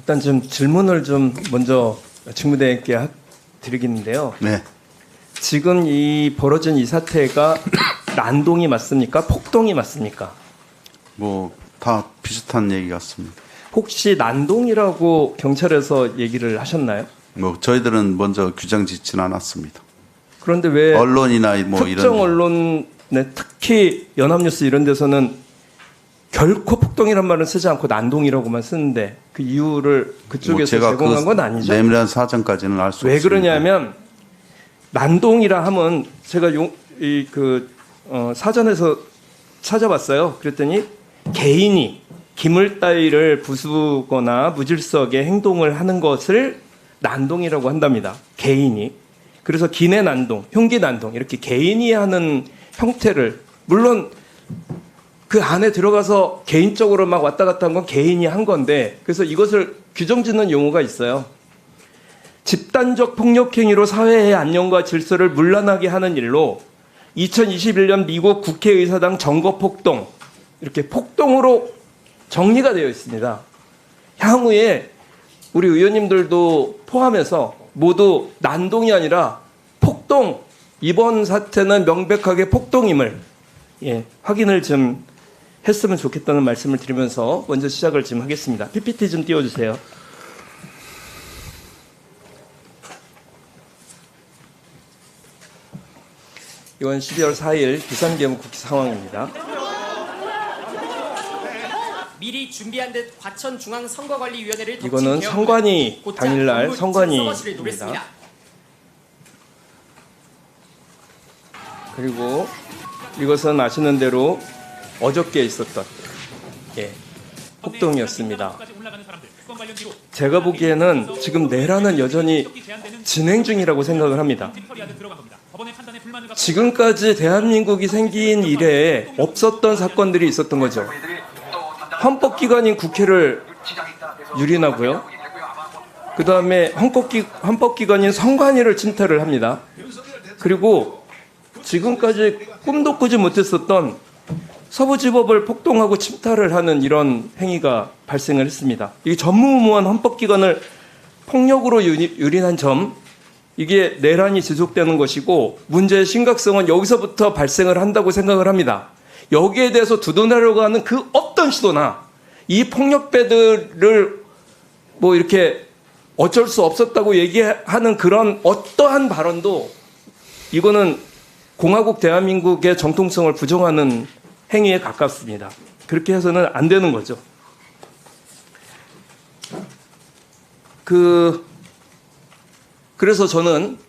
일단 좀 질문을 좀 먼저 직무대행께 드리겠는데요. 네. 지금 이 벌어진 이 사태가 난동이 맞습니까? 폭동이 맞습니까? 뭐 다 비슷한 얘기 같습니다. 혹시 난동이라고 경찰에서 얘기를 하셨나요? 뭐 저희들은 먼저 규정 짓지는 않았습니다. 그런데 왜 언론이나 뭐 특정 이런 언론에 특히 연합뉴스 이런 데서는 결코 폭동이란 말은 쓰지 않고 난동이라고만 쓰는데 그 이유를 그쪽에서 제가 제공한 건 아니죠? 내밀한 사정까지는 알 수 없습니다. 왜 그러냐면 난동이라 하면 제가 사전에서 찾아봤어요. 그랬더니 개인이 기물 따위를 부수거나 무질서하게 행동을 하는 것을 난동이라고 한답니다. 개인이. 그래서 기내 난동, 흉기 난동 이렇게 개인이 하는 형태를 물론 그 안에 들어가서 개인적으로 막 왔다 갔다 한 건 개인이 한 건데 그래서 이것을 규정짓는 용어가 있어요. 집단적 폭력행위로 사회의 안녕과 질서를 문란하게 하는 일로 2021년 미국 국회의사당 점거폭동 이렇게 폭동으로 정리가 되어 있습니다. 향후에 우리 의원님들도 포함해서 모두 난동이 아니라 폭동, 이번 사태는 명백하게 폭동임을 확인을 좀 했으면 좋겠다는 말씀을 드리면서 먼저 시작을 좀 하겠습니다. PPT 좀 띄워주세요. 이건 12월 4일 비상계엄 국회 상황입니다. 미리 준비한 듯 과천중앙선거관리위원회를 이거는 선관위 당일날 선관위입니다. 그리고 이것은 아시는 대로 어저께 있었던 폭동이었습니다. 제가 보기에는 지금 내란은 여전히 진행 중이라고 생각을 합니다. 지금까지 대한민국이 생긴 이래에 없었던 사건들이 있었던 거죠. 헌법기관인 국회를 유린하고요. 그 다음에 헌법기관인 선관위를 침탈을 합니다. 그리고 지금까지 꿈도 꾸지 못했었던 서부지법을 폭동하고 침탈을 하는 이런 행위가 발생을 했습니다. 이게 전무후무한 헌법기관을 폭력으로 유린한 점, 이게 내란이 지속되는 것이고 문제의 심각성은 여기서부터 발생을 한다고 생각을 합니다. 여기에 대해서 두둔하려고 하는 그 어떤 시도나 이 폭력배들을 뭐 이렇게 어쩔 수 없었다고 얘기하는 그런 어떠한 발언도 이거는 공화국 대한민국의 정통성을 부정하는 행위에 가깝습니다. 그렇게 해서는 안 되는 거죠. 그래서 저는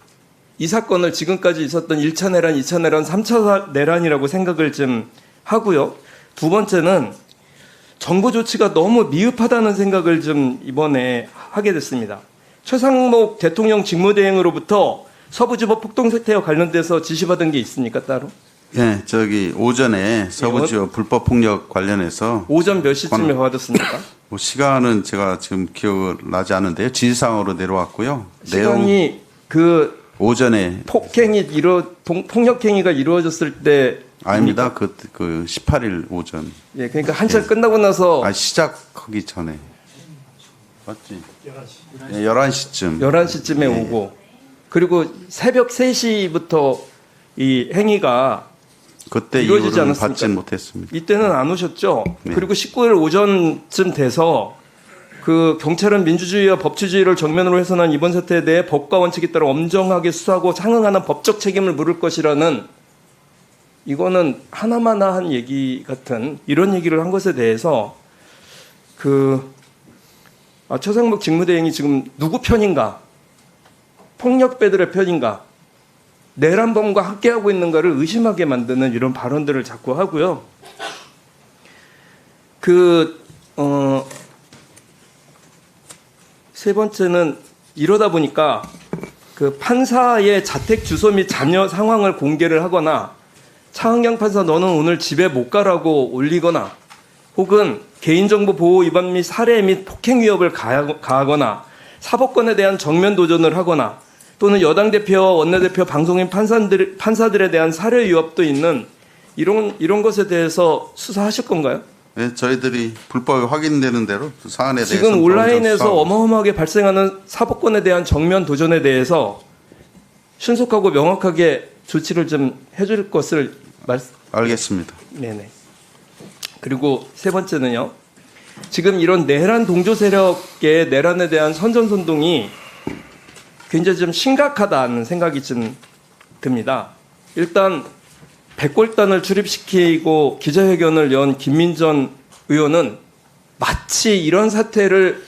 이 사건을 지금까지 있었던 1차 내란, 2차 내란, 3차 내란이라고 생각을 좀 하고요. 두 번째는 정부 조치가 너무 미흡하다는 생각을 좀 이번에 하게 됐습니다. 최상목 대통령 직무대행으로부터 서부지법 폭동 사태와 관련돼서 지시받은 게 있습니까, 따로? 예, 저기 오전에 서부지법 불법 폭력 관련해서 오전 몇 시쯤에 받았습니까? 뭐 시간은 제가 지금 기억을 나지 않는데요. 지시상으로 내려왔고요. 시간이 오전에 폭력행위가 이루어졌을 때 아닙니다. 그 18일 오전. 예, 그러니까 한참 끝나고 나서 시작하기 전에. 맞지? 11시쯤. 11시쯤에 오고 그리고 새벽 3시부터 이 행위가 그때 이루어지지 이후로는 않았습니까? 받지는 못했습니다. 이때는 안 오셨죠? 네. 그리고 19일 오전쯤 돼서 그 경찰은 민주주의와 법치주의를 정면으로 훼손한 이번 사태에 대해 법과 원칙에 따라 엄정하게 수사하고 상응하는 법적 책임을 물을 것이라는 이거는 하나마나한 얘기 같은 이런 얘기를 한 것에 대해서 최상목 직무대행이 지금 누구 편인가? 폭력배들의 편인가? 내란범과 함께하고 있는가를 의심하게 만드는 이런 발언들을 자꾸 하고요. 세 번째는 이러다 보니까 그 판사의 자택 주소 및 자녀 상황을 공개를 하거나 차은경 판사 너는 오늘 집에 못 가라고 올리거나 혹은 개인정보 보호 위반 및 살해 및 폭행 위협을 가하거나 사법권에 대한 정면 도전을 하거나 또는 여당 대표와 원내대표 방송인 판사들에 대한 살해 위협도 있는 이런 것에 대해서 수사하실 건가요? 예, 저희들이 불법이 확인되는 대로 사안에 대해서 지금 온라인에서 어마어마하게 발생하는 사법권에 대한 정면 도전에 대해서 신속하고 명확하게 조치를 좀 해줄 것을 알겠습니다. 네네. 그리고 세 번째는요. 지금 이런 내란 동조 세력의 내란에 대한 선전선동이 굉장히 좀 심각하다는 생각이 좀 듭니다. 일단 백골단을 출입시키고 기자회견을 연 김민전 의원은 마치 이런 사태를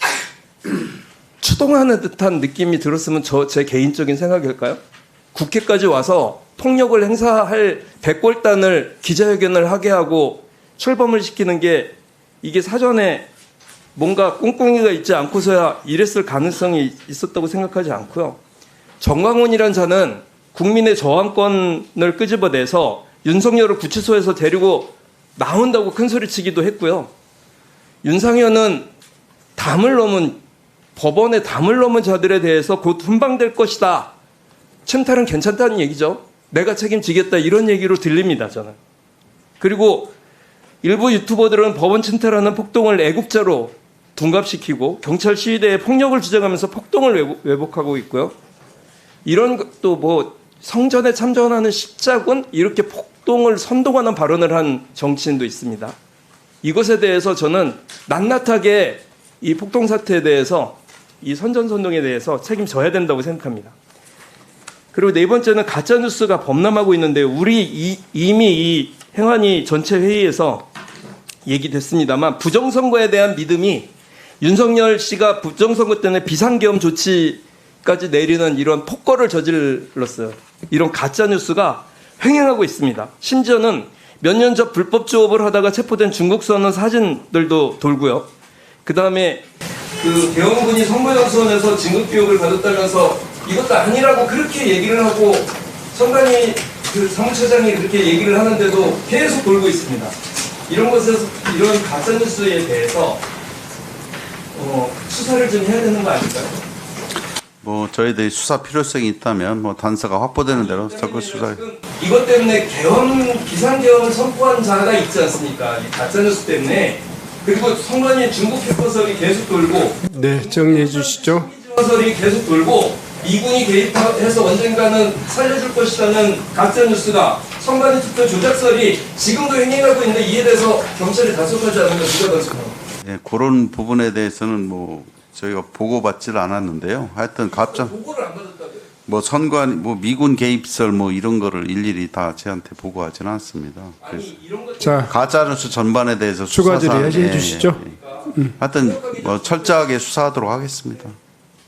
추동하는 듯한 느낌이 들었으면 제 개인적인 생각일까요? 국회까지 와서 폭력을 행사할 백골단을 기자회견을 하게 하고 출범을 시키는 게 이게 사전에 뭔가 꿍꿍이가 있지 않고서야 이랬을 가능성이 있었다고 생각하지 않고요. 정광훈이란 자는 국민의 저항권을 끄집어내서 윤석열을 구치소에서 데리고 나온다고 큰소리치기도 했고요. 윤상현은 법원의 담을 넘은 자들에 대해서 곧 훈방될 것이다. 침탈은 괜찮다는 얘기죠. 내가 책임지겠다 이런 얘기로 들립니다. 저는. 그리고 일부 유튜버들은 법원 침탈하는 폭동을 애국자로 둔갑시키고 경찰 시위대에 폭력을 주장하면서 폭동을 왜곡하고 있고요. 이런 것도 뭐 성전에 참전하는 십자군 이렇게 폭동을 선동하는 발언을 한 정치인도 있습니다. 이것에 대해서 저는 낱낱하게 이 폭동 사태에 대해서 이 선전선동에 대해서 책임져야 된다고 생각합니다. 그리고 네 번째는 가짜뉴스가 범람하고 있는데 우리 이미 이 행안위 전체 회의에서 얘기됐습니다만 부정선거에 대한 믿음이 윤석열 씨가 부정선거 때문에 비상계엄 조치까지 내리는 이런 폭거를 저질렀어요. 이런 가짜뉴스가 횡행하고 있습니다. 심지어는 몇 년 전 불법 조업을 하다가 체포된 중국 선원 사진들도 돌고요. 그 다음에 그 계엄군이 선거연수원에서 진급교육을 받았다면서 이것도 아니라고 그렇게 얘기를 하고 선관위 그 사무처장이 그렇게 얘기를 하는데도 계속 돌고 있습니다. 이런 가짜뉴스에 대해서 수사를 좀 해야 되는 거 아닐까요? 뭐 저희들이 수사 필요성이 있다면 뭐 단서가 확보되는 대로 적극 수사. 이것 때문에 비상계엄을 선포한 자가 있지 않습니까? 이 가짜뉴스 때문에. 그리고 선관위 중국 해커설이 계속 돌고. 네, 정리해 주시죠. 해커설이 계속 돌고 미군이 개입해서 언젠가는 살려줄 것이라는 가짜뉴스가 선관위 투표 조작설이 지금도 행행하고 있는데 이에 대해서 경찰이 단속하지 않으면 누가 단속합니까? 예, 그런 부분에 대해서는 뭐 저희가 보고받지를 않았는데요. 하여튼 보고를 안 받았다고요? 뭐 선관 뭐 미군 개입설 뭐 이런 거를 일일이 다 저한테 보고하지는 않습니다. 아니 이런 것 자, 가짜뉴스 전반에 대해서 추가 수사상 질의 해주시죠. 하여튼 뭐 철저하게 수사하도록 하겠습니다.